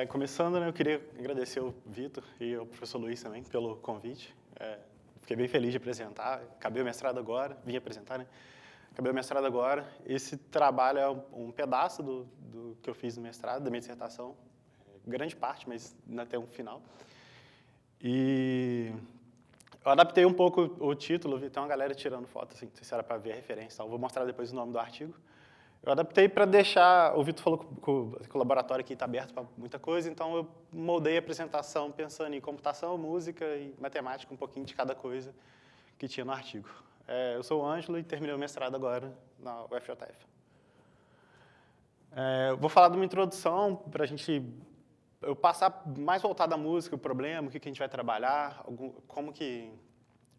Começando, né, eu queria agradecer o Vitor e o professor Luiz também pelo convite. Fiquei bem feliz de apresentar. Acabei o mestrado agora, vim apresentar, né? Acabei o mestrado agora. Esse trabalho é um pedaço do que eu fiz no mestrado, da minha dissertação. Grande parte, mas ainda tem um final. E eu adaptei um pouco o título, vi tem uma galera tirando foto, assim, não sei se era para ver a referência e tal. Vou mostrar depois o nome do artigo. Eu adaptei para deixar, o Vitor falou que o laboratório aqui está aberto para muita coisa, então eu moldei a apresentação pensando em computação, música e matemática, um pouquinho de cada coisa que tinha no artigo. Eu sou o Ângelo e terminei o mestrado agora na UFJF. Eu vou falar de uma introdução para a gente eu passar mais voltado à música, o problema, o que a gente vai trabalhar, como que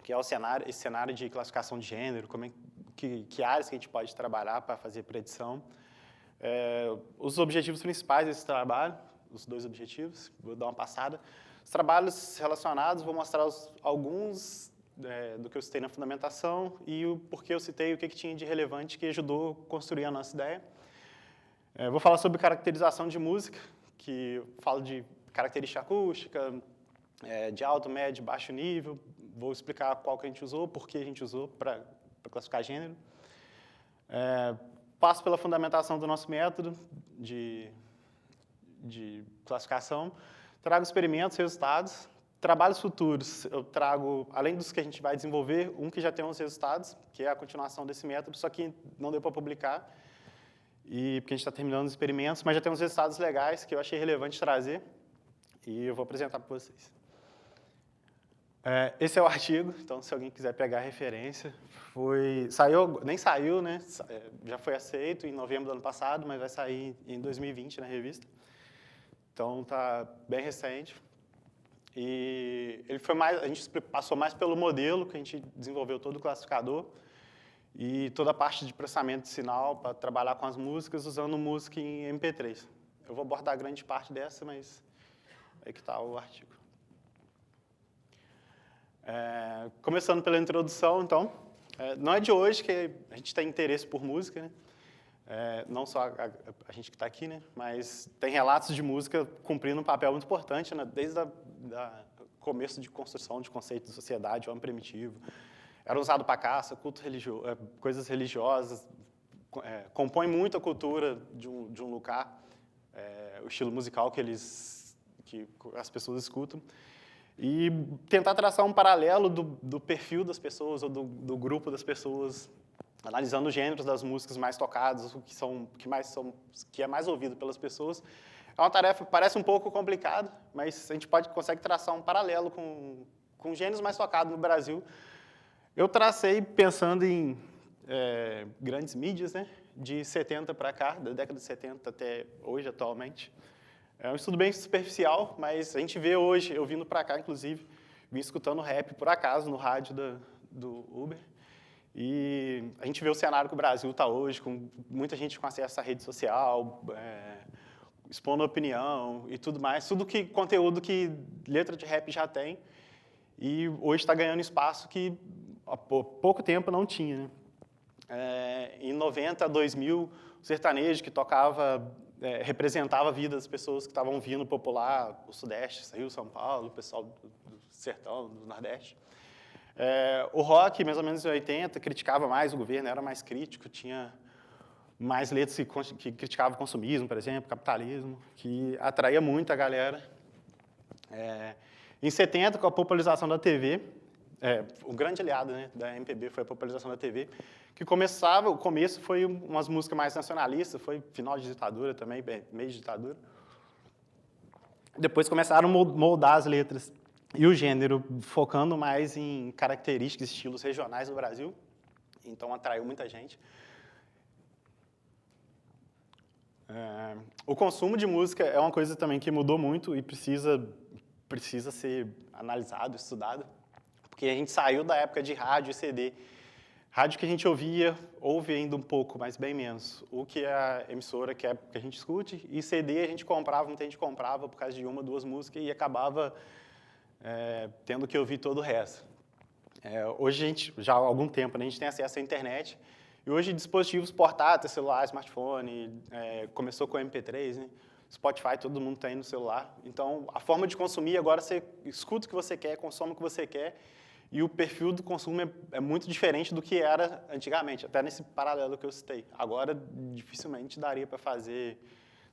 é esse cenário de classificação de gênero, que áreas que a gente pode trabalhar para fazer predição. Os objetivos principais desse trabalho, os dois objetivos, vou dar uma passada. Os trabalhos relacionados, vou mostrar alguns do que eu citei na fundamentação e o porquê eu citei, o que tinha de relevante que ajudou a construir a nossa ideia. Vou falar sobre caracterização de música, que eu falo de característica acústica, de alto, médio, baixo nível. Vou explicar qual que a gente usou, por que a gente usou para classificar gênero. Passo pela fundamentação do nosso método de classificação, trago experimentos, resultados, trabalhos futuros. Eu trago, além dos que a gente vai desenvolver, um que já tem uns resultados, que é a continuação desse método, só que não deu para publicar, porque a gente está terminando os experimentos, mas já tem uns resultados legais que eu achei relevante trazer, e eu vou apresentar para vocês. Esse é o artigo, então se alguém quiser pegar a referência, nem saiu, né? Já foi aceito em novembro do ano passado, mas vai sair em 2020 na revista. Então está bem recente. E ele foi a gente passou mais pelo modelo que a gente desenvolveu todo o classificador e toda a parte de processamento de sinal para trabalhar com as músicas usando música em MP3. Eu vou abordar grande parte dessa, mas aí que está o artigo. Começando pela introdução, então, não é de hoje que a gente tem interesse por música, né? Não só a gente que está aqui, né? Mas tem relatos de música cumprindo um papel muito importante, né? Desde o começo de construção de conceitos de sociedade, o homem primitivo. Era usado para caça, culto religioso, coisas religiosas, compõe muito a cultura de um lugar, o estilo musical que as pessoas escutam. E tentar traçar um paralelo do perfil das pessoas ou do grupo das pessoas, analisando os gêneros das músicas mais tocadas, o que é mais ouvido pelas pessoas. É uma tarefa que parece um pouco complicada, mas a gente consegue traçar um paralelo com gêneros mais tocados no Brasil. Eu tracei pensando em grandes mídias, né, de 70 para cá, da década de 70 até hoje, atualmente. É um estudo bem superficial, mas a gente vê hoje, eu vindo para cá, inclusive, vim escutando rap, por acaso, no rádio do Uber, e a gente vê o cenário que o Brasil está hoje, com muita gente com acesso à rede social, expondo opinião e tudo mais, conteúdo que letra de rap já tem, e hoje está ganhando espaço que há pouco tempo não tinha, né? Em 90, 2000, o sertanejo que tocava representava a vida das pessoas que estavam vindo popular, o Sudeste, Rio, São Paulo, o pessoal do Sertão, do Nordeste. O rock, mais ou menos em 80, criticava mais o governo, era mais crítico, tinha mais letras que criticavam o consumismo, por exemplo, capitalismo, que atraía muito a galera. Em 70, com a popularização da TV, o grande aliado, né, da MPB foi a popularização da TV, que o começo foi umas músicas mais nacionalistas, foi final de ditadura também, meio de ditadura. Depois começaram a moldar as letras e o gênero, focando mais em características, estilos regionais do Brasil, então atraiu muita gente. O consumo de música é uma coisa também que mudou muito e precisa ser analisado, estudado, porque a gente saiu da época de rádio e CD. Rádio que a gente ouve ainda um pouco, mas bem menos. O que a emissora quer que a gente escute, e CD a gente comprava, muita gente comprava por causa de uma, duas músicas e acabava tendo que ouvir todo o resto. Hoje, já há algum tempo, né, a gente tem acesso à internet, e hoje dispositivos portáteis, celular, smartphone, começou com o MP3, né? Spotify todo mundo tem no celular. Então, a forma de consumir, agora você escuta o que você quer, consome o que você quer, e o perfil do consumo é muito diferente do que era antigamente, até nesse paralelo que eu citei. Agora, dificilmente daria para fazer,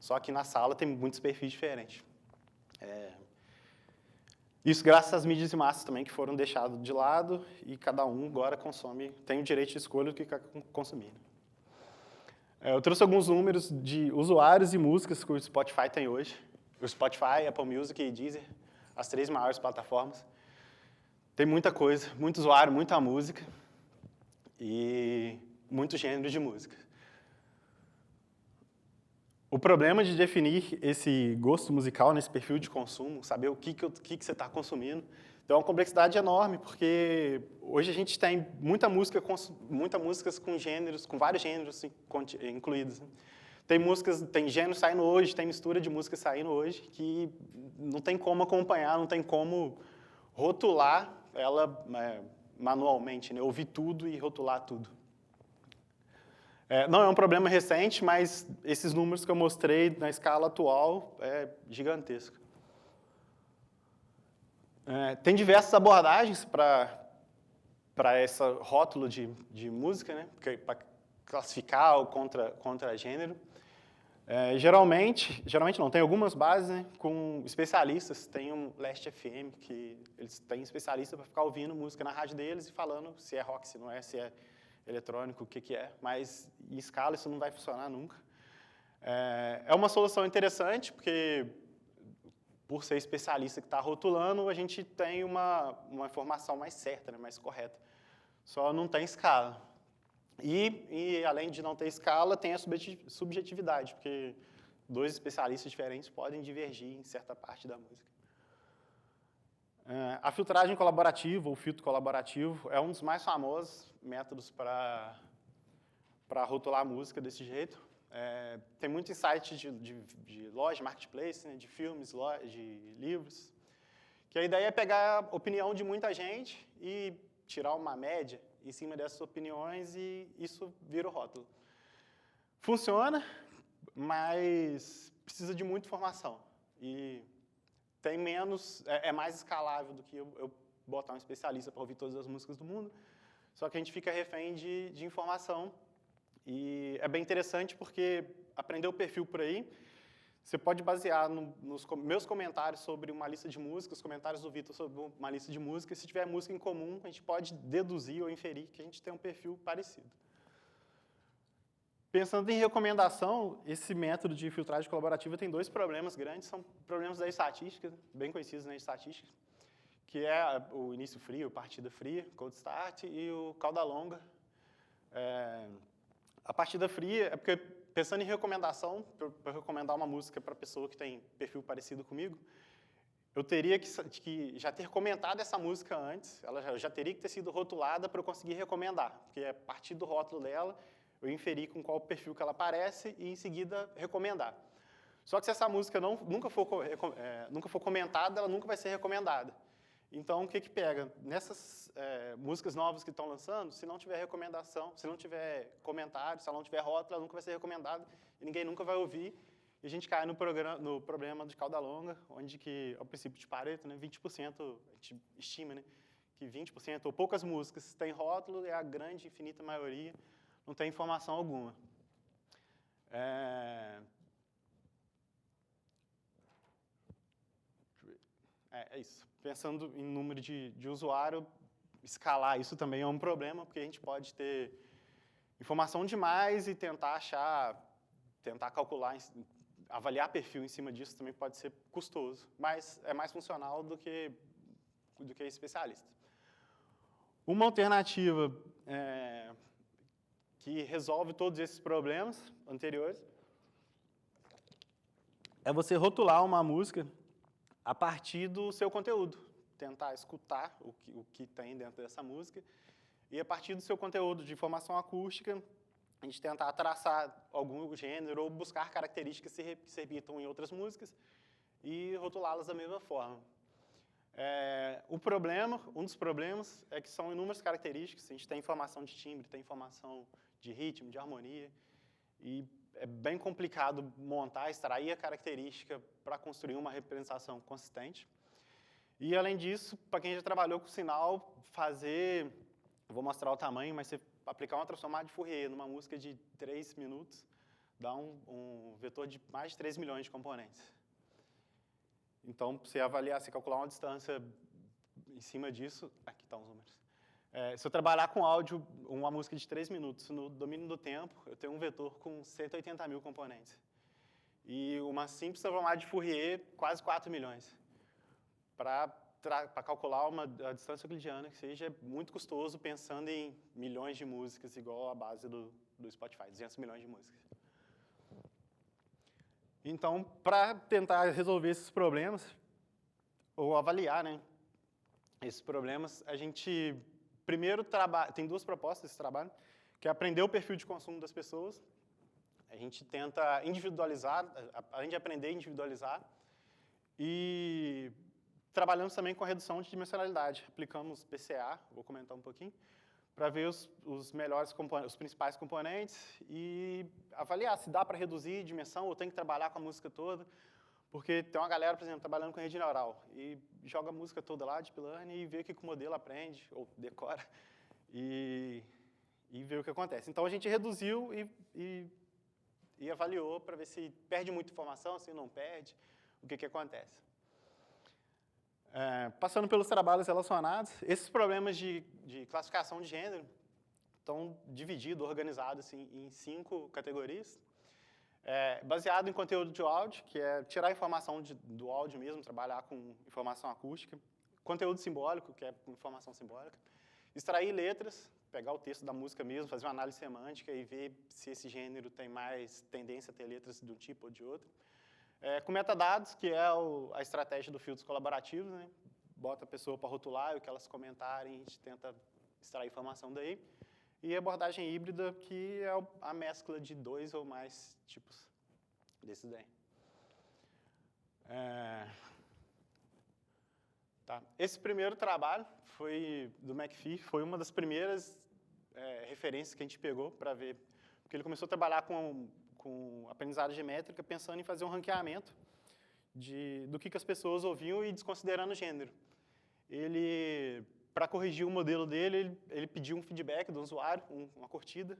só que na sala tem muitos perfis diferentes. Isso graças às mídias de massa também, que foram deixados de lado, e cada um agora consome, tem o direito de escolha do que quer consumir. Eu trouxe alguns números de usuários e músicas que o Spotify tem hoje. O Spotify, Apple Music e Deezer, as 3 maiores plataformas. Tem muita coisa, muito usuário, muita música e muitos gêneros de música. O problema de definir esse gosto musical nesse perfil de consumo, saber o que você está consumindo, tem uma complexidade enorme, porque hoje a gente tem muita músicas com gêneros, com vários gêneros incluídos. Tem gêneros saindo hoje, tem mistura de música saindo hoje, que não tem como acompanhar, não tem como rotular ela manualmente, né? Ouvir tudo e rotular tudo. Não é um problema recente, mas esses números que eu mostrei na escala atual é gigantesco. Tem diversas abordagens para esse rótulo de música, né? Para classificar ou contra gênero. Geralmente não, tem algumas bases, né, com especialistas. Tem um Last FM, que eles têm especialista para ficar ouvindo música na rádio deles e falando se é rock, se não é, se é eletrônico, o que é. Mas em escala isso não vai funcionar nunca. É uma solução interessante, porque por ser especialista que está rotulando, a gente tem uma informação mais certa, né, mais correta. Só não tem escala. E, além de não ter escala, tem a subjetividade, porque 2 especialistas diferentes podem divergir em certa parte da música. A filtragem colaborativa, ou filtro colaborativo, é um dos mais famosos métodos para rotular a música desse jeito. Tem muitos sites de loja, marketplace, né, de filmes, de livros, que a ideia é pegar a opinião de muita gente e tirar uma média em cima dessas opiniões e isso vira o rótulo. Funciona, mas precisa de muita informação. E tem menos, é mais escalável do que eu botar um especialista para ouvir todas as músicas do mundo, só que a gente fica refém de informação. E é bem interessante porque aprender o perfil por aí, você pode basear nos meus comentários sobre uma lista de músicas, os comentários do Vitor sobre uma lista de músicas. Se tiver música em comum, a gente pode deduzir ou inferir que a gente tem um perfil parecido. Pensando em recomendação, esse método de filtragem colaborativa tem 2 problemas grandes, são problemas da estatística, bem conhecidos na estatística, que é o início frio, partida fria, cold start, e o cauda longa. A partida fria é porque, pensando em recomendação, para recomendar uma música para pessoa que tem perfil parecido comigo, eu teria que já ter comentado essa música antes, ela já teria que ter sido rotulada para eu conseguir recomendar, porque a partir do rótulo dela, eu inferi com qual perfil que ela aparece e, em seguida, recomendar. Só que se essa música nunca for comentada, ela nunca vai ser recomendada. Então, o que pega? Nessas músicas novas que estão lançando, se não tiver recomendação, se não tiver comentário, se ela não tiver rótulo, ela nunca vai ser recomendada e ninguém nunca vai ouvir. E a gente cai no problema de cauda longa, onde que, ao princípio de Pareto, né, 20%, a gente estima, né, que 20% ou poucas músicas têm rótulo e a grande, infinita maioria não tem informação alguma. É isso. Pensando em número de usuário, escalar isso também é um problema, porque a gente pode ter informação demais e tentar calcular, avaliar perfil em cima disso também pode ser custoso, mas é mais funcional do que especialista. Uma alternativa que resolve todos esses problemas anteriores é você rotular uma música a partir do seu conteúdo. Tentar escutar o que tem dentro dessa música e, a partir do seu conteúdo de informação acústica, a gente tentar traçar algum gênero ou buscar características que se repitam em outras músicas e rotulá-las da mesma forma. Um dos problemas é que são inúmeras características. A gente tem informação de timbre, tem informação de ritmo, de harmonia, e é bem complicado montar, extrair a característica para construir uma representação consistente. E, além disso, para quem já trabalhou com sinal, vou mostrar o tamanho, mas você aplicar uma transformada de Fourier numa música de 3 minutos, dá um vetor de mais de 3 milhões de componentes. Então, você avaliar, você calcular uma distância em cima disso, aqui estão os números. Se eu trabalhar com áudio, uma música de 3 minutos, no domínio do tempo, eu tenho um vetor com 180 mil componentes. E uma simples transformada de Fourier, quase 4 milhões. Para calcular a distância euclidiana, que seja muito custoso, pensando em milhões de músicas, igual a base do Spotify, 200 milhões de músicas. Então, para tentar resolver esses problemas, ou avaliar, né, esses problemas, a gente primeiro tem 2 propostas desse trabalho, que é aprender o perfil de consumo das pessoas. A gente tenta individualizar, além de aprender a individualizar, e trabalhamos também com a redução de dimensionalidade. Aplicamos PCA, vou comentar um pouquinho, para ver os principais componentes e avaliar se dá para reduzir dimensão ou tem que trabalhar com a música toda. Porque tem uma galera, por exemplo, trabalhando com rede neural e joga a música toda lá, deep learning, e vê o que o modelo aprende, ou decora, e vê o que acontece. Então, a gente reduziu e avaliou para ver se perde muita informação, se não perde, o que acontece. Passando pelos trabalhos relacionados, esses problemas de classificação de gênero estão divididos, organizados assim, em 5 categorias. Baseado em conteúdo de áudio, que é tirar a informação do áudio mesmo, trabalhar com informação acústica. Conteúdo simbólico, que é informação simbólica. Extrair letras, pegar o texto da música mesmo, fazer uma análise semântica e ver se esse gênero tem mais tendência a ter letras de um tipo ou de outro. Com metadados, que é a estratégia do filtros colaborativos, né? Bota a pessoa para rotular e o que elas comentarem, a gente tenta extrair informação daí. E abordagem híbrida, que é a mescla de 2 ou mais tipos desses daí. Tá. Esse primeiro trabalho do McPhee, foi uma das primeiras referências que a gente pegou para ver, porque ele começou a trabalhar com aprendizagem geométrica, pensando em fazer um ranqueamento do que as pessoas ouviam e desconsiderando o gênero. Para corrigir o modelo dele, ele pediu um feedback do usuário, uma curtida,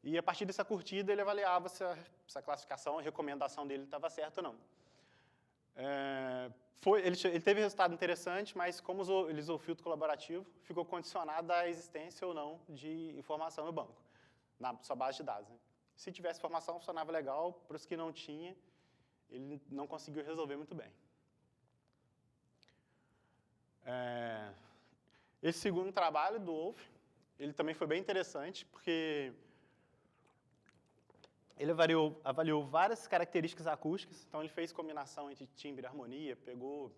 e a partir dessa curtida ele avaliava se a classificação, a recomendação dele estava certa ou não. Ele teve resultado interessante, mas como ele usou o filtro colaborativo, ficou condicionado à existência ou não de informação no banco, na sua base de dados. Né? Se tivesse informação, funcionava legal, para os que não tinha, ele não conseguiu resolver muito bem. Esse segundo trabalho do Wolff, ele também foi bem interessante, porque ele avaliou várias características acústicas, então ele fez combinação entre timbre e harmonia, pegou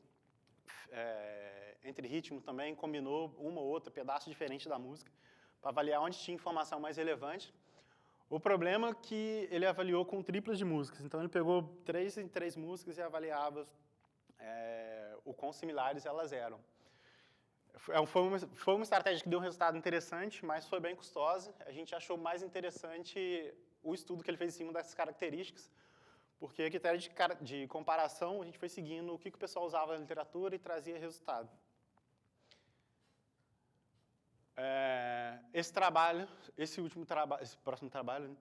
entre ritmo também, combinou uma ou outra, pedaço diferente da música, para avaliar onde tinha informação mais relevante. O problema é que ele avaliou com triplas de músicas, então ele pegou 3 em 3 músicas e avaliava o quão similares elas eram. Foi uma estratégia que deu um resultado interessante, mas foi bem custosa. A gente achou mais interessante o estudo que ele fez em cima dessas características, porque a critério de comparação, a gente foi seguindo o que o pessoal usava na literatura e trazia resultado. Esse próximo trabalho, né,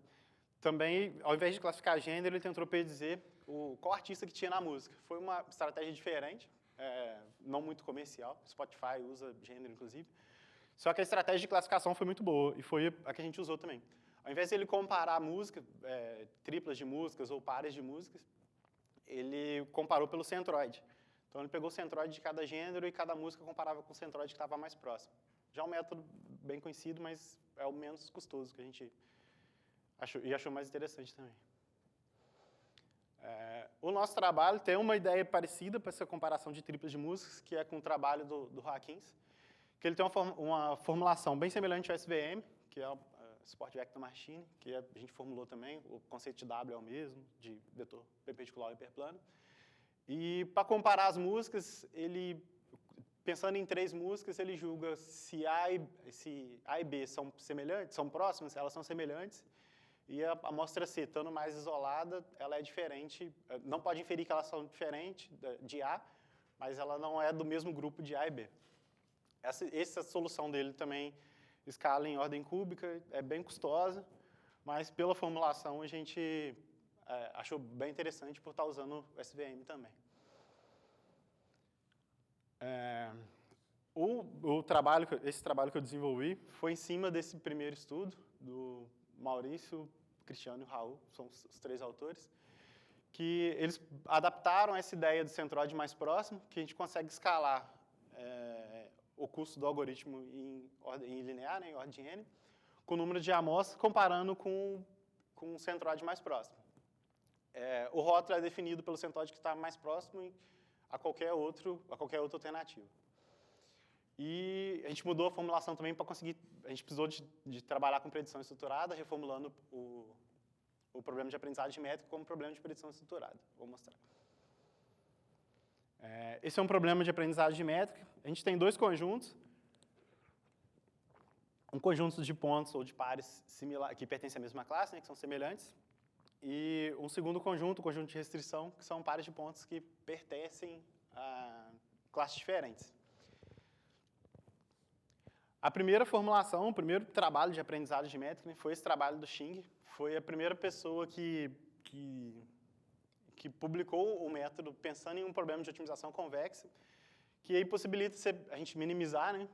também, ao invés de classificar gênero, ele tentou predizer qual artista que tinha na música. Foi uma estratégia diferente, não muito comercial, Spotify usa gênero, inclusive. Só que a estratégia de classificação foi muito boa, e foi a que a gente usou também. Ao invés de ele comparar música, triplas de músicas ou pares de músicas, ele comparou pelo centroide. Então, ele pegou o centroide de cada gênero e cada música comparava com o centroide que estava mais próximo. Já é um método bem conhecido, mas é o menos custoso que a gente achou mais interessante também. O nosso trabalho tem uma ideia parecida para essa comparação de triplas de músicas, que é com o trabalho do Hawkins, que ele tem uma formulação bem semelhante ao SVM, que é o Support Vector Machine, que a gente formulou também, o conceito de W é o mesmo, de vetor perpendicular e hiperplano. E, para comparar as músicas, pensando em 3 músicas, ele julga se A e B são semelhantes, são próximas, elas são semelhantes, e a amostra C, estando mais isolada, ela é diferente, não pode inferir que elas são diferentes de A, mas ela não é do mesmo grupo de A e B. Essa solução dele também escala em ordem cúbica, é bem custosa, mas pela formulação a gente achou bem interessante por estar usando o SVM também. Esse trabalho que eu desenvolvi foi em cima desse primeiro estudo, do Maurício, Cristiano e Raul, são os três autores, que eles adaptaram essa ideia do centroide mais próximo, que a gente consegue escalar o custo do algoritmo em linear, né, em ordem de n, com o número de amostras, comparando com o centroide mais próximo. O rótulo é definido pelo centroide que está mais próximo a qualquer outra alternativa. E a gente mudou a formulação também para conseguir... A gente precisou de trabalhar com predição estruturada, reformulando o problema de aprendizagem métrica como problema de predição estruturada. Vou mostrar. Esse é um problema de aprendizagem métrica. A gente tem dois conjuntos. Um conjunto de pontos ou de pares que pertencem à mesma classe, né, que são semelhantes. E um segundo conjunto, o conjunto de restrição, que são pares de pontos que pertencem a classes diferentes. A primeira formulação, o primeiro trabalho de aprendizagem métrica, né, foi esse trabalho do Xing. Foi a primeira pessoa que publicou o método pensando em um problema de otimização convexa, que aí possibilita a gente minimizar, né,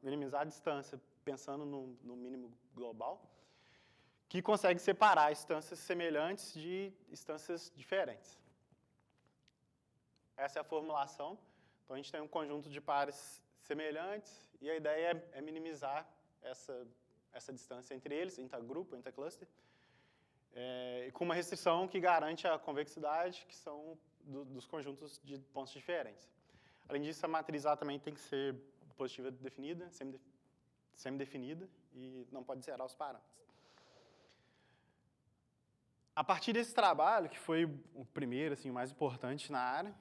minimizar a distância pensando no mínimo global, que consegue separar instâncias semelhantes de instâncias diferentes. Essa é a formulação. Então, a gente tem um conjunto de pares semelhantes e a ideia é minimizar essa distância entre eles, intergrupo, intercluster, com uma restrição que garante a convexidade, que são dos conjuntos de pontos diferentes. Além disso, a matriz A também tem que ser positiva definida, semi-definida, e não pode zerar os parâmetros. A partir desse trabalho, que foi o primeiro, assim, o mais importante na área,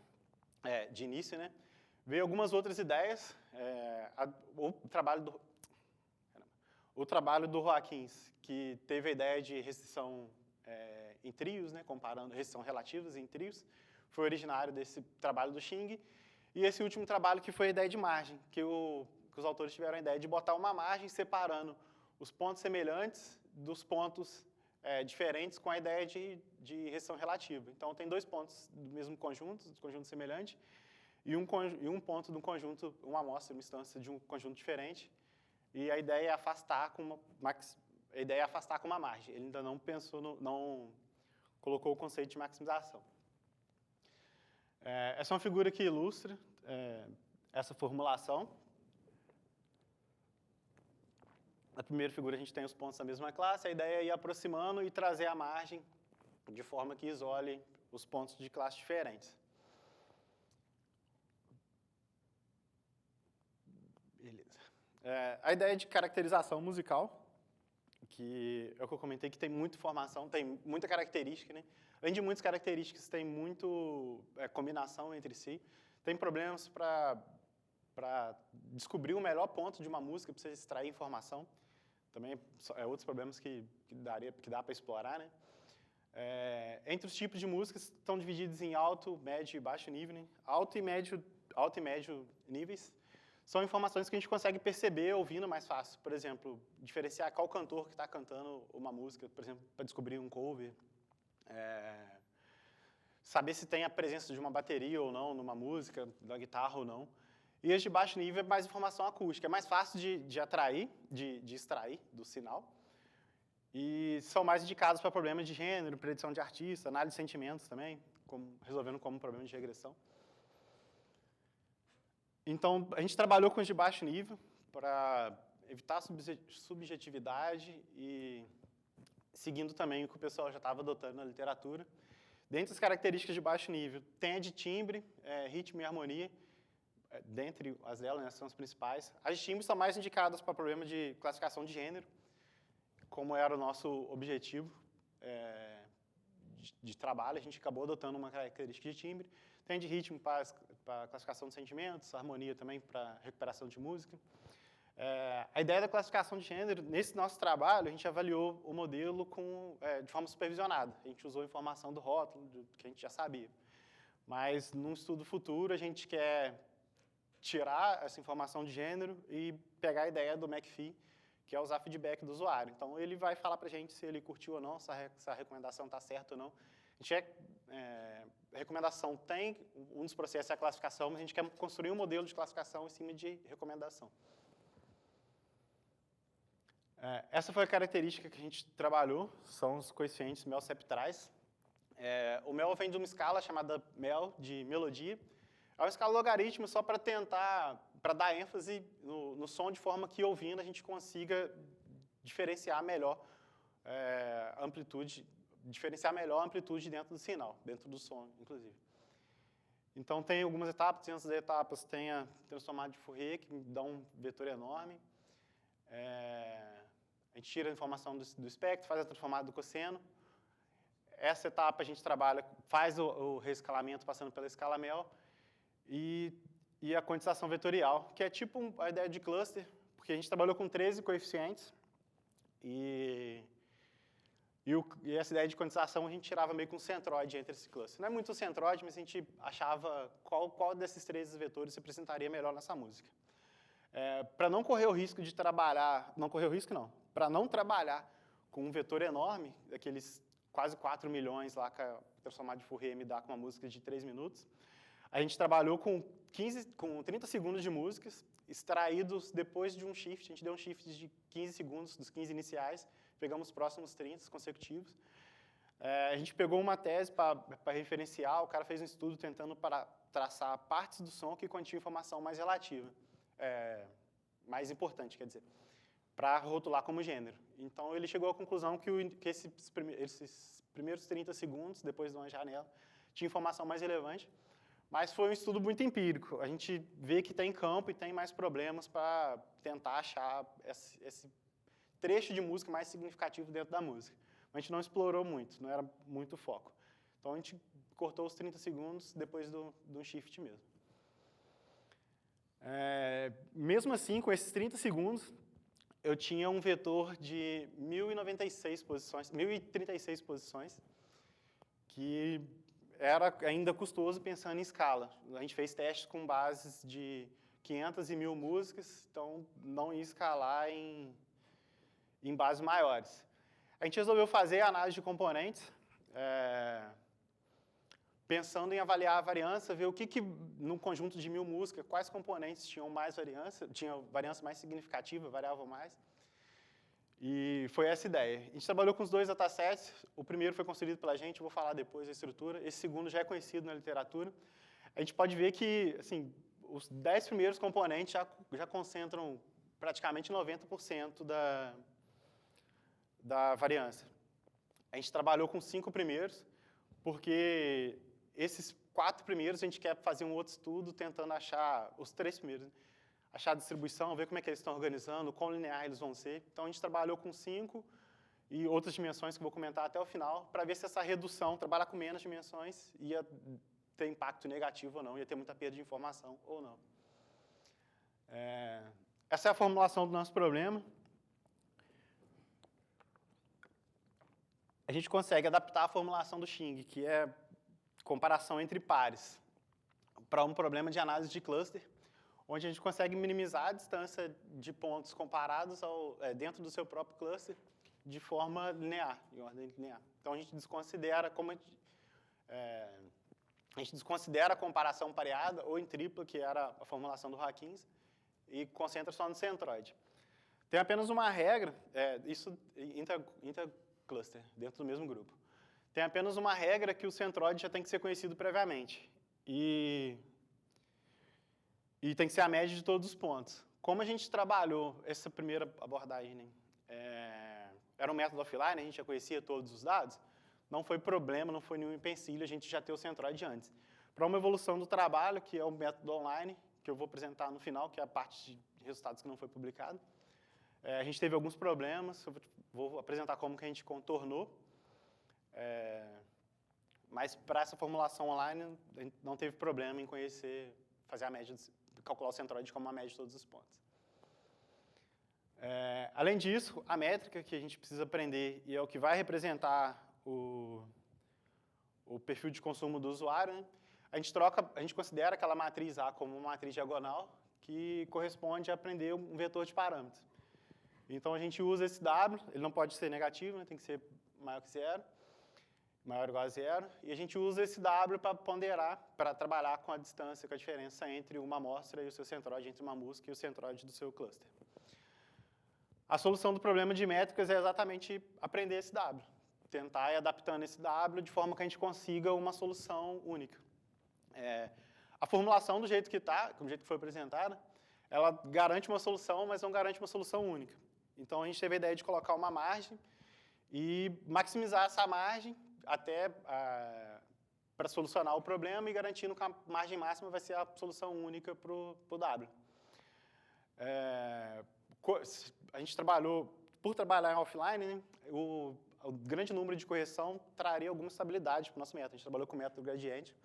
de início, né, veio algumas outras ideias. O trabalho do Joaquins, que teve a ideia de restrição em trios, né, comparando restrição relativas em trios, foi originário desse trabalho do Xing. E esse último trabalho que foi a ideia de margem, que os autores tiveram a ideia de botar uma margem separando os pontos semelhantes dos pontos diferentes com a ideia de restrição relativa. Então, tem dois pontos do mesmo conjunto, do conjunto semelhante, e um ponto de um conjunto, uma amostra, uma instância de um conjunto diferente, e a ideia é afastar com uma margem. Ele ainda não pensou, não colocou o conceito de maximização. Essa é uma figura que ilustra essa formulação. Na primeira figura, a gente tem os pontos da mesma classe, a ideia é ir aproximando e trazer a margem de forma que isole os pontos de classes diferentes. Beleza. A ideia de caracterização musical, que é o que eu comentei, que tem muita informação, tem muita característica, né? Além de muitas características, tem muito combinação entre si. Tem problemas para descobrir o melhor ponto de uma música, para você extrair informação. Também outros problemas que dá para explorar, né? Entre os tipos de músicas, estão divididos em alto, médio e baixo nível, né? Alto e médio níveis são informações que a gente consegue perceber ouvindo mais fácil. Por exemplo, diferenciar qual cantor que está cantando uma música, por exemplo, para descobrir um cover. Saber se tem a presença de uma bateria ou não numa música, da guitarra ou não. E esse de baixo nível é mais informação acústica. É mais fácil de extrair do sinal. E são mais indicados para problemas de gênero, predição de artista, análise de sentimentos também, resolvendo como problema de regressão. Então, a gente trabalhou com os de baixo nível para evitar subjetividade e seguindo também o que o pessoal já estava adotando na literatura. Dentre as características de baixo nível, tem a de timbre, ritmo e harmonia, dentre as delas, né, são as principais. As de timbre são mais indicadas para problemas de classificação de gênero, como era o nosso objetivo de trabalho, a gente acabou adotando uma característica de timbre. Tem de ritmo para classificação de sentimentos, harmonia também para recuperação de música. A ideia da classificação de gênero, nesse nosso trabalho, a gente avaliou o modelo de forma supervisionada. A gente usou informação do rótulo, que a gente já sabia. Mas, num estudo futuro, a gente quer tirar essa informação de gênero e pegar a ideia do McPhee, que é usar feedback do usuário. Então, ele vai falar para a gente se ele curtiu ou não, se a recomendação está certa ou não. A recomendação tem, um dos processos é a classificação, mas a gente quer construir um modelo de classificação em cima de recomendação. Essa foi a característica que a gente trabalhou, são os coeficientes mel-septrais. O mel vem de uma escala chamada mel, de melodia. É uma escala logarítmica só para dar ênfase no som, de forma que, ouvindo, a gente consiga diferenciar melhor a amplitude dentro do sinal, dentro do som, inclusive. Então, tem algumas etapas, dentro das etapas tem a transformada de Fourier, que dá um vetor enorme. A gente tira a informação do espectro, faz a transformada do cosseno. Essa etapa a gente faz o reescalamento passando pela escala mel e a quantização vetorial, que é tipo a ideia de cluster, porque a gente trabalhou com 13 coeficientes e essa ideia de quantização a gente tirava meio que um centroide entre esse cluster. Não é muito um centroide, mas a gente achava qual desses 13 vetores se apresentaria melhor nessa música. Para não correr o risco de trabalhar, para não trabalhar com um vetor enorme, daqueles quase 4 milhões lá que a transformada de Fourier me dá com uma música de 3 minutos, a gente trabalhou com 30 segundos de músicas, extraídos depois de um shift. A gente deu um shift de 15 segundos, dos 15 iniciais, pegamos os próximos 30 consecutivos. A gente pegou uma tese para referenciar, o cara fez um estudo tentando traçar partes do som que continham informação mais relativa, mais importante, quer dizer, para rotular como gênero. Então, ele chegou à conclusão que esses primeiros 30 segundos, depois de uma janela, tinha informação mais relevante, mas foi um estudo muito empírico. A gente vê que tem campo e tem mais problemas para tentar achar esse trecho de música mais significativo dentro da música. Mas a gente não explorou muito, não era muito foco. Então, a gente cortou os 30 segundos depois do shift mesmo. Mesmo assim, com esses 30 segundos, eu tinha um vetor de 1036 posições, que era ainda custoso pensando em escala. A gente fez testes com bases de 500 e 1000 músicas, então não ia escalar em bases maiores. A gente resolveu fazer a análise de componentes, pensando em avaliar a variância, ver num conjunto de 1000 músicas, quais componentes tinham variância mais significativa, variavam mais. E foi essa a ideia. A gente trabalhou com os 2 datasets. O primeiro foi construído pela gente, eu vou falar depois da estrutura. Esse segundo já é conhecido na literatura. A gente pode ver que assim, os 10 primeiros componentes já concentram praticamente 90% da variância. A gente trabalhou com 5 primeiros, porque esses 4 primeiros a gente quer fazer um outro estudo tentando achar os 3 primeiros, né? Achar a distribuição, ver como é que eles estão organizando, quão linear eles vão ser. Então, a gente trabalhou com 5 e outras dimensões que eu vou comentar até o final, para ver se essa redução, trabalhar com menos dimensões, ia ter impacto negativo ou não, ia ter muita perda de informação ou não. Essa é a formulação do nosso problema. A gente consegue adaptar a formulação do Xing, que é comparação entre pares, para um problema de análise de cluster, onde a gente consegue minimizar a distância de pontos comparados dentro do seu próprio cluster de forma linear, em ordem linear. Então, a gente desconsidera a comparação pareada ou em tripla, que era a formulação do Hawkins, e concentra só no centroide. Tem apenas uma regra, isso intercluster, dentro do mesmo grupo. Tem apenas uma regra que o centroide já tem que ser conhecido previamente. E tem que ser a média de todos os pontos. Como a gente trabalhou essa primeira abordagem, era um método offline, a gente já conhecia todos os dados, não foi problema, não foi nenhum empecilho a gente já ter o centroide antes. Para uma evolução do trabalho, que é o método online, que eu vou apresentar no final, que é a parte de resultados que não foi publicado, a gente teve alguns problemas, eu vou apresentar como que a gente contornou, mas para essa formulação online, a gente não teve problema em fazer a média, calcular o centroide como a média de todos os pontos. Além disso, a métrica que a gente precisa aprender e é o que vai representar o perfil de consumo do usuário, né? A gente considera aquela matriz A como uma matriz diagonal que corresponde a aprender um vetor de parâmetros. Então, a gente usa esse W, ele não pode ser negativo, né? Tem que ser maior que zero, maior ou igual a zero, e a gente usa esse W para ponderar, para trabalhar com a distância, com a diferença entre uma amostra e o seu centroide, entre uma música e o centroide do seu cluster. A solução do problema de métricas é exatamente aprender esse W, tentar ir adaptando esse W de forma que a gente consiga uma solução única. A formulação do jeito que está, do jeito que foi apresentada, ela garante uma solução, mas não garante uma solução única. Então, a gente teve a ideia de colocar uma margem e maximizar essa margem até para solucionar o problema e garantindo que a margem máxima vai ser a solução única para o W. A gente trabalhou, por trabalhar em offline, né, o grande número de correção traria alguma estabilidade para o nosso método. A gente trabalhou com o método gradiente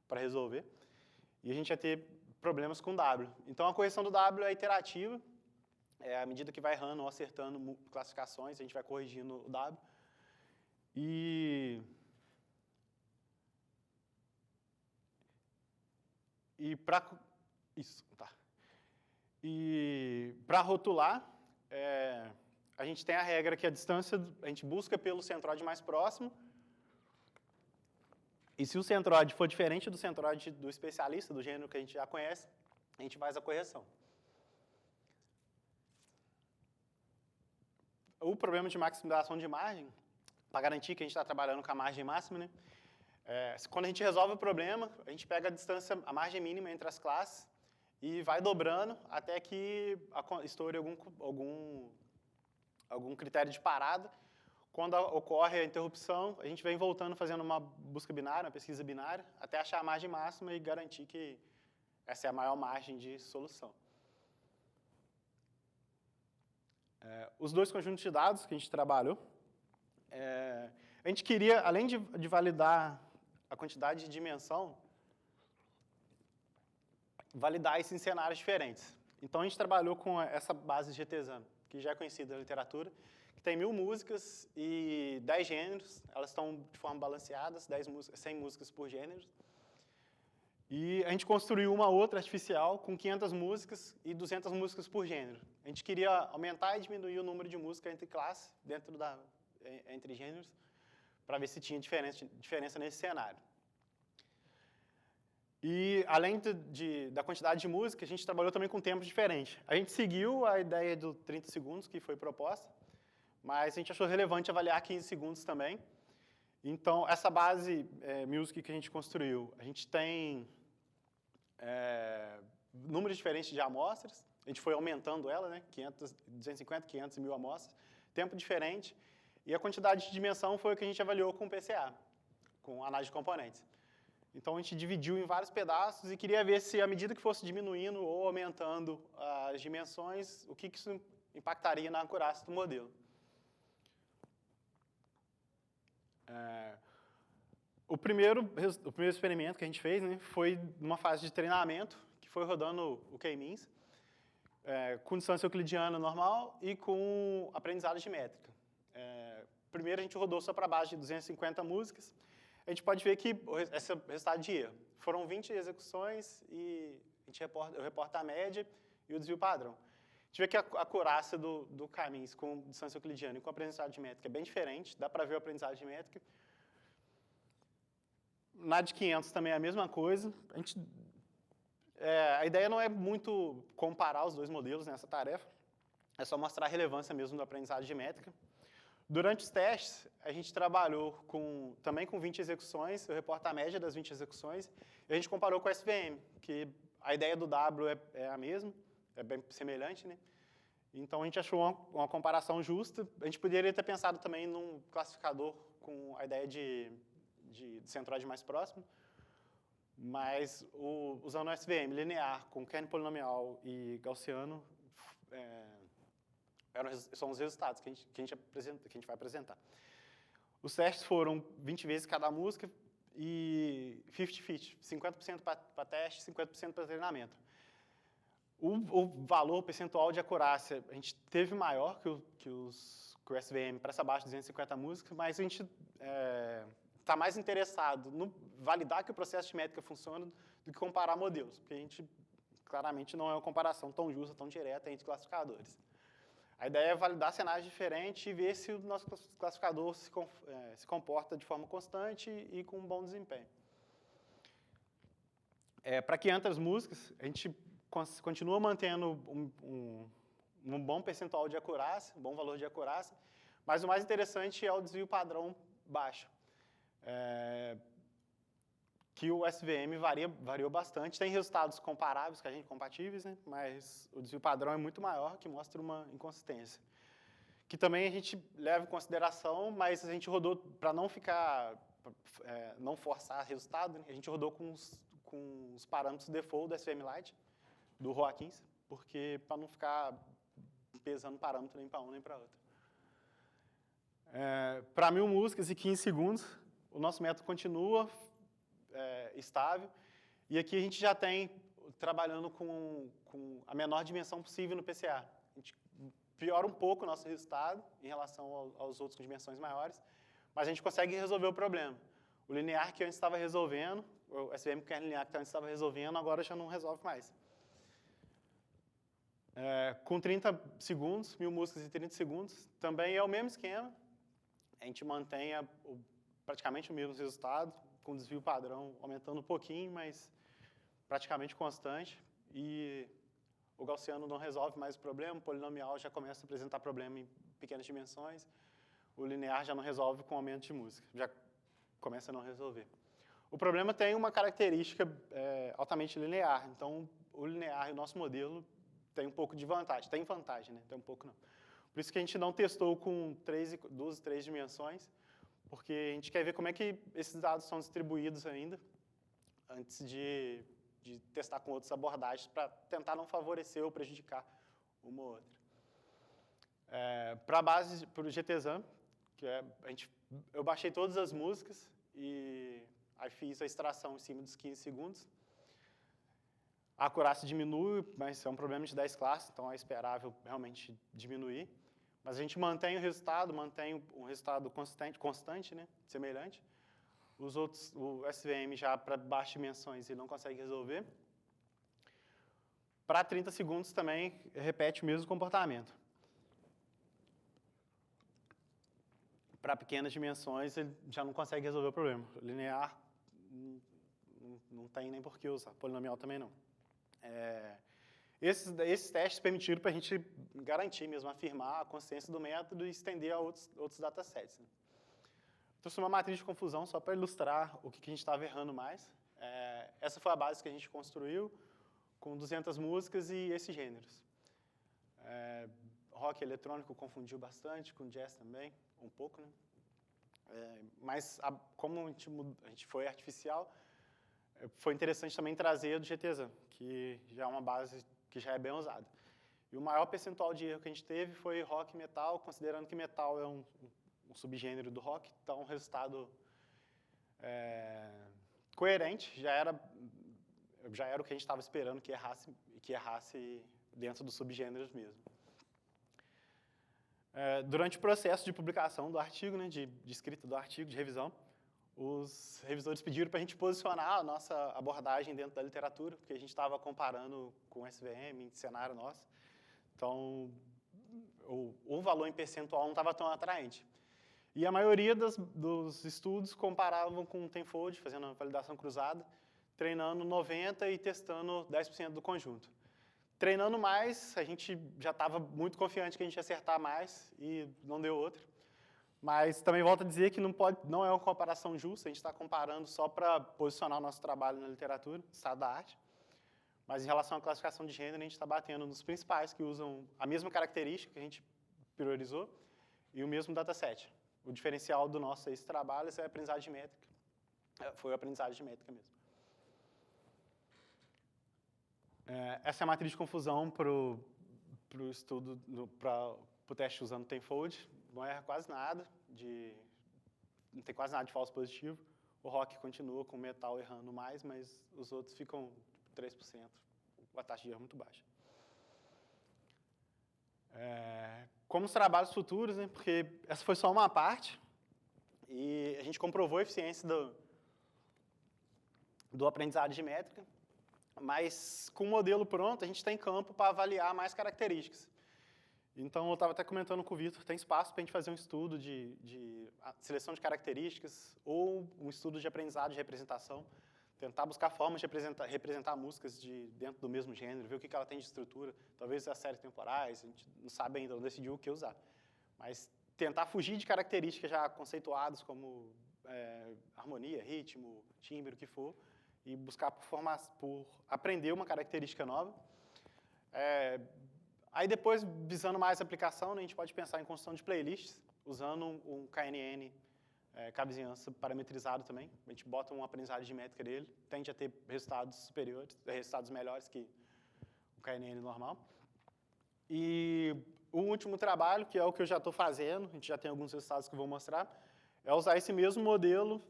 para resolver e a gente ia ter problemas com W. Então, a correção do W é iterativa. À medida que vai errando ou acertando classificações, a gente vai corrigindo o W. E para rotular, a gente tem a regra que a distância, a gente busca pelo centroide mais próximo. E se o centroide for diferente do centroide do especialista, do gênero que a gente já conhece, a gente faz a correção. O problema de maximização de margem, para garantir que a gente está trabalhando com a margem máxima, né? Quando a gente resolve o problema, a gente pega a distância, a margem mínima entre as classes e vai dobrando até que estoure algum critério de parada. Quando ocorre a interrupção, a gente vem voltando fazendo uma busca binária, uma pesquisa binária, até achar a margem máxima e garantir que essa é a maior margem de solução. Os dois conjuntos de dados que a gente trabalhou, a gente queria, além de validar a quantidade de dimensão, validar isso em cenários diferentes. Então, a gente trabalhou com essa base GTZAM, que já é conhecida na literatura, que tem 1000 músicas e 10 gêneros. Elas estão de forma balanceadas, 100 músicas por gênero. E a gente construiu uma outra artificial com 500 músicas e 200 músicas por gênero. A gente queria aumentar e diminuir o número de músicas entre classes, entre gêneros, para ver se tinha diferença nesse cenário. E, além da quantidade de música, a gente trabalhou também com tempos diferentes. A gente seguiu a ideia do 30 segundos, que foi proposta, mas a gente achou relevante avaliar 15 segundos também. Então, essa base Music que a gente construiu, a gente tem números diferentes de amostras, a gente foi aumentando ela, né? 250, 500 e 1000 amostras, tempo diferente, e a quantidade de dimensão foi o que a gente avaliou com o PCA, com análise de componentes. Então, a gente dividiu em vários pedaços e queria ver se, à medida que fosse diminuindo ou aumentando as dimensões, o que isso impactaria na acurácia do modelo. O primeiro experimento que a gente fez, né, foi numa fase de treinamento, que foi rodando o K-means, com distância euclidiana normal e com aprendizado de métrica. Primeiro, a gente rodou só para baixo de 250 músicas. A gente pode ver que esse é o resultado de erro. Foram 20 execuções e eu reporto a média e o desvio padrão. A gente vê que a acurácia do K-means com distância euclidiana e com aprendizado de métrica é bem diferente, dá para ver o aprendizado de métrica. Na de 500 também é a mesma coisa. A ideia não é muito comparar os dois modelos nessa tarefa, é só mostrar a relevância mesmo do aprendizado de métrica. Durante os testes, a gente trabalhou também com 20 execuções, eu reporto a média das 20 execuções, e a gente comparou com o SVM, que a ideia do W é a mesma, é bem semelhante, né? Então, a gente achou uma comparação justa. A gente poderia ter pensado também num classificador com a ideia de centroide mais próximo, mas usando o SVM linear com kernel polinomial e gaussiano, são os resultados que a gente vai apresentar. Os testes foram 20 vezes cada música e 50-50, 50% para teste, 50% para treinamento. O valor percentual de acurácia, a gente teve maior que o SVM para essa baixa de 250 músicas, mas a gente está mais interessado no validar que o processo de métrica funciona do que comparar modelos, porque a gente claramente não é uma comparação tão justa, tão direta entre classificadores. A ideia é validar cenários diferentes e ver se o nosso classificador se comporta de forma constante e com um bom desempenho. Para 500 músicas, a gente continua mantendo um bom percentual de acurácia, um bom valor de acurácia, mas o mais interessante é o desvio padrão baixo, que o SVM variou bastante. Tem resultados comparáveis com a gente, compatíveis, né? Mas o desvio padrão é muito maior, que mostra uma inconsistência. Que também a gente leva em consideração, mas a gente rodou, para não ficar, não forçar resultado, né? A gente rodou com os parâmetros default do SVM Lite, do ROA15, porque para não ficar pesando parâmetro nem para um nem para outro. Para 1000 músicas e 15 segundos, o nosso método continua estável, e aqui a gente já tem trabalhando com a menor dimensão possível no PCA. A gente piora um pouco o nosso resultado em relação aos outros com dimensões maiores, mas a gente consegue resolver o problema. O linear que antes estava resolvendo, o SVM que era linear que antes estava resolvendo, agora já não resolve mais. Com 30 segundos, 1000 músicas e 30 segundos, também é o mesmo esquema. A gente mantém praticamente o mesmo resultado, com desvio padrão aumentando um pouquinho, mas praticamente constante. E o gaussiano não resolve mais o problema, o polinomial já começa a apresentar problema em pequenas dimensões, o linear já não resolve com aumento de música, já começa a não resolver. O problema tem uma característica altamente linear, então o linear e o nosso modelo tem um pouco de vantagem, tem vantagem, né? Tem um pouco não. Por isso que a gente não testou com 2 e 3 dimensões, porque a gente quer ver como é que esses dados são distribuídos ainda, antes de testar com outras abordagens, para tentar não favorecer ou prejudicar uma ou outra. Para a base, para o GTexam, eu baixei todas as músicas e aí fiz a extração em cima dos 15 segundos. A acurácia diminui, mas é um problema de 10 classes, então é esperável realmente diminuir. Mas a gente mantém o resultado, mantém um resultado constante, né, semelhante. Os outros, o SVM já para baixas dimensões ele não consegue resolver. Para 30 segundos também repete o mesmo comportamento. Para pequenas dimensões ele já não consegue resolver o problema. Linear não tem nem por que usar, polinomial também não. Esses testes permitiram para a gente garantir mesmo, afirmar a consistência do método e estender a outros datasets. Né? Trouxe uma matriz de confusão só para ilustrar o que a gente estava errando mais. Essa foi a base que a gente construiu, com 200 músicas e esses gêneros. Rock eletrônico confundiu bastante, com jazz também, um pouco, né? Mas como a gente foi artificial, foi interessante também trazer do GTexam, que já é uma base que já é bem usada. E o maior percentual de erro que a gente teve foi rock e metal, considerando que metal é um subgênero do rock, então o resultado coerente, já era o que a gente estava esperando que errasse dentro dos subgêneros mesmo. Durante o processo de publicação do artigo, né, de escrita do artigo, de revisão, os revisores pediram para a gente posicionar a nossa abordagem dentro da literatura, porque a gente estava comparando com o SVM, em cenário nosso. Então, o valor em percentual não estava tão atraente. E a maioria dos estudos comparavam com o Tenfold, fazendo uma validação cruzada, treinando 90% e testando 10% do conjunto. Treinando mais, a gente já estava muito confiante que a gente ia acertar mais e não deu outra. Mas também volto a dizer que não é uma comparação justa, a gente está comparando só para posicionar o nosso trabalho na literatura, estado da arte. Mas em relação à classificação de gênero, a gente está batendo nos principais que usam a mesma característica que a gente priorizou e o mesmo dataset. O diferencial do nosso esse trabalho é a aprendizagem métrica. Foi a aprendizagem de métrica mesmo. Essa é a matriz de confusão para o estudo, para o teste usando o Tenfold. Não erra quase nada, não tem quase nada de falso positivo. O rock continua com o metal errando mais, mas os outros ficam 3%. A taxa de erro é muito baixa. Como os trabalhos futuros, né? Porque essa foi só uma parte e a gente comprovou a eficiência do aprendizado de métrica, mas com o modelo pronto, a gente tem campo para avaliar mais características. Então, eu estava até comentando com o Vitor, tem espaço para a gente fazer um estudo de seleção de características ou um estudo de aprendizado de representação, tentar buscar formas de representar músicas dentro do mesmo gênero, ver o que ela tem de estrutura, talvez as séries temporais, a gente não sabe ainda, não decidiu o que usar. Mas tentar fugir de características já conceituadas como harmonia, ritmo, timbre, o que for, e buscar por aprender uma característica nova. Aí depois, visando mais a aplicação, né, a gente pode pensar em construção de playlists, usando um KNN, K-vizinhança parametrizado também. A gente bota uma aprendizagem de métrica dele, tende a ter resultados superiores, resultados melhores que o KNN normal. E o último trabalho, que é o que eu já estou fazendo, a gente já tem alguns resultados que eu vou mostrar, é usar esse mesmo modelo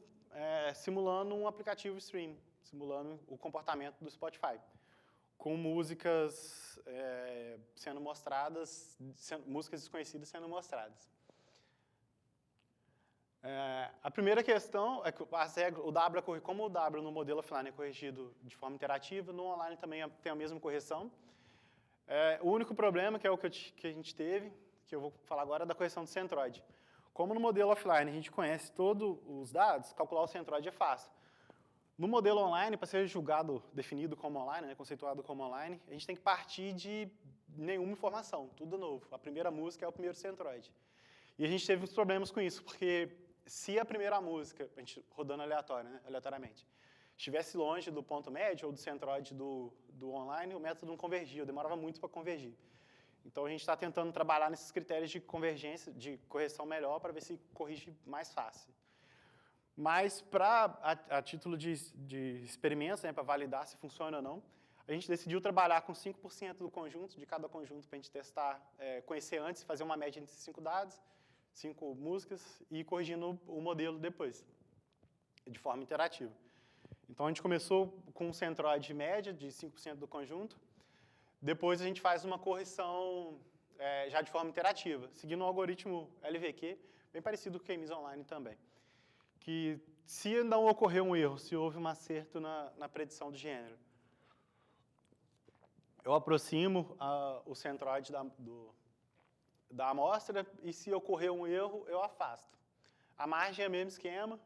simulando um aplicativo stream, simulando o comportamento do Spotify, com músicas sendo mostradas, músicas desconhecidas sendo mostradas. A primeira questão é que o W, como o W no modelo offline é corrigido de forma interativa, no online também tem a mesma correção. O único problema, que é o que a gente teve, que eu vou falar agora, é da correção do centroide. Como no modelo offline a gente conhece todos os dados, calcular o centroide é fácil. No modelo online, para ser julgado, definido como online, né, conceituado como online, a gente tem que partir de nenhuma informação, tudo novo. A primeira música é o primeiro centroide. E a gente teve uns problemas com isso, porque se a primeira música, a gente rodando aleatoriamente, estivesse longe do ponto médio ou do centroide do online, o método não convergia, demorava muito para convergir. Então a gente está tentando trabalhar nesses critérios de convergência, de correção melhor, para ver se corrige mais fácil. Mas, a título de experimentos, né, para validar se funciona ou não, a gente decidiu trabalhar com 5% do conjunto, de cada conjunto, para a gente testar, conhecer antes, fazer uma média entre 5 dados, 5 músicas, e ir corrigindo o modelo depois, de forma interativa. Então, a gente começou com um centroide média de 5% do conjunto, depois a gente faz uma correção já de forma interativa, seguindo um algoritmo LVQ, bem parecido com o K-means online também, que se não ocorrer um erro, se houve um acerto na predição do gênero, eu aproximo o centroide da amostra e se ocorrer um erro, eu afasto. A margem é o mesmo esquema,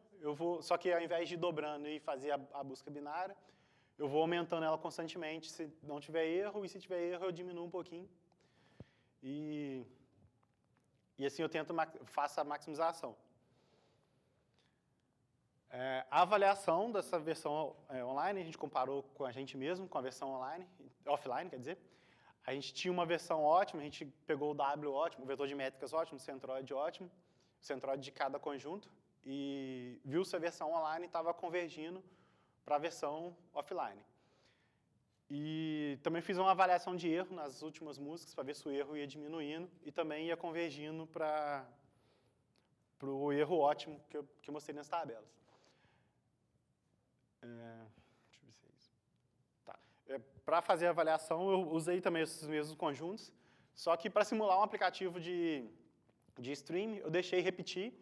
só que ao invés de ir dobrando e fazer a busca binária, eu vou aumentando ela constantemente se não tiver erro, e se tiver erro eu diminuo um pouquinho. E assim eu faço a maximização. A avaliação dessa versão online, a gente comparou com a gente mesmo, com a versão offline, quer dizer. A gente tinha uma versão ótima, a gente pegou o W ótimo, o vetor de métricas ótimo, o centroide ótimo, o centroide de cada conjunto, e viu se a versão online estava convergindo para a versão offline. E também fiz uma avaliação de erro nas últimas músicas, para ver se o erro ia diminuindo, e também ia convergindo para o erro ótimo que eu mostrei nas tabelas. Deixa eu ver se é isso. Tá. Para fazer a avaliação, eu usei também esses mesmos conjuntos, só que para simular um aplicativo de stream, eu deixei repetir.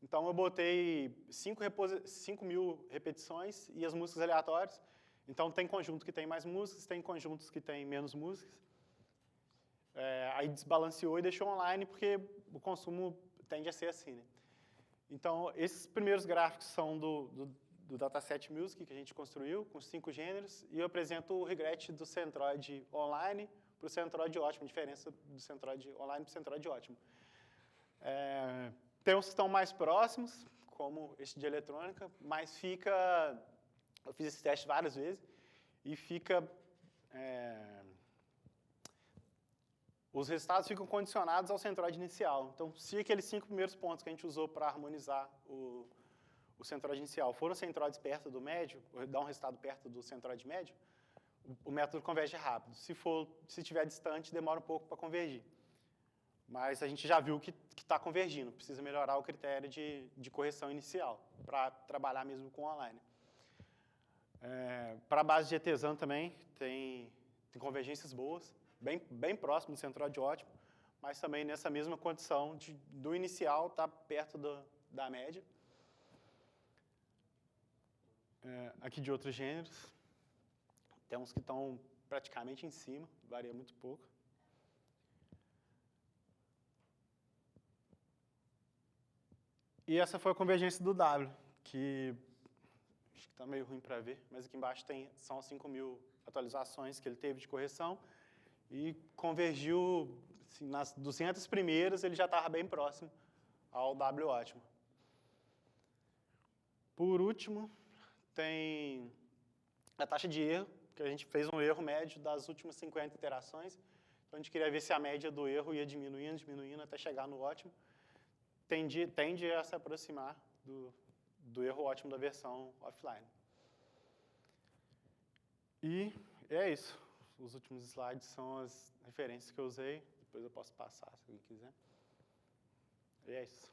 Então, eu botei 5.000 repetições e as músicas aleatórias. Então, tem conjunto que tem mais músicas, tem conjuntos que tem menos músicas. Aí desbalanceou e deixou online, porque o consumo tende a ser assim, né? Então, esses primeiros gráficos são do dataset Music que a gente construiu, com 5 gêneros, e eu apresento o regret do centroide online para o centroide ótimo, a diferença do centroide online para o centroide ótimo. Tem uns que estão mais próximos, como esse de eletrônica, mas eu fiz esse teste várias vezes, e os resultados ficam condicionados ao centroide inicial. Então, se aqueles 5 primeiros pontos que a gente usou para harmonizar o centroide inicial foram centroides perto do médio, ou dá um resultado perto do centroide médio, o método converge rápido. Se estiver distante, demora um pouco para convergir. Mas a gente já viu que está convergindo, precisa melhorar o critério de correção inicial, para trabalhar mesmo com online. Para a base de ETSAN também, tem convergências boas, bem próximo do centroide ótimo, mas também nessa mesma condição do inicial estar perto da média. Aqui de outros gêneros, tem uns que estão praticamente em cima, varia muito pouco. E essa foi a convergência do W, que acho que está meio ruim para ver, mas aqui embaixo são as 5.000 atualizações que ele teve de correção e convergiu, assim, nas 200 primeiras ele já estava bem próximo ao W ótimo. Por último, tem a taxa de erro, que a gente fez um erro médio das últimas 50 iterações, então a gente queria ver se a média do erro ia diminuindo até chegar no ótimo. Tende a se aproximar do erro ótimo da versão offline. E é isso. Os últimos slides são as referências que eu usei. Depois eu posso passar, se alguém quiser. E é isso.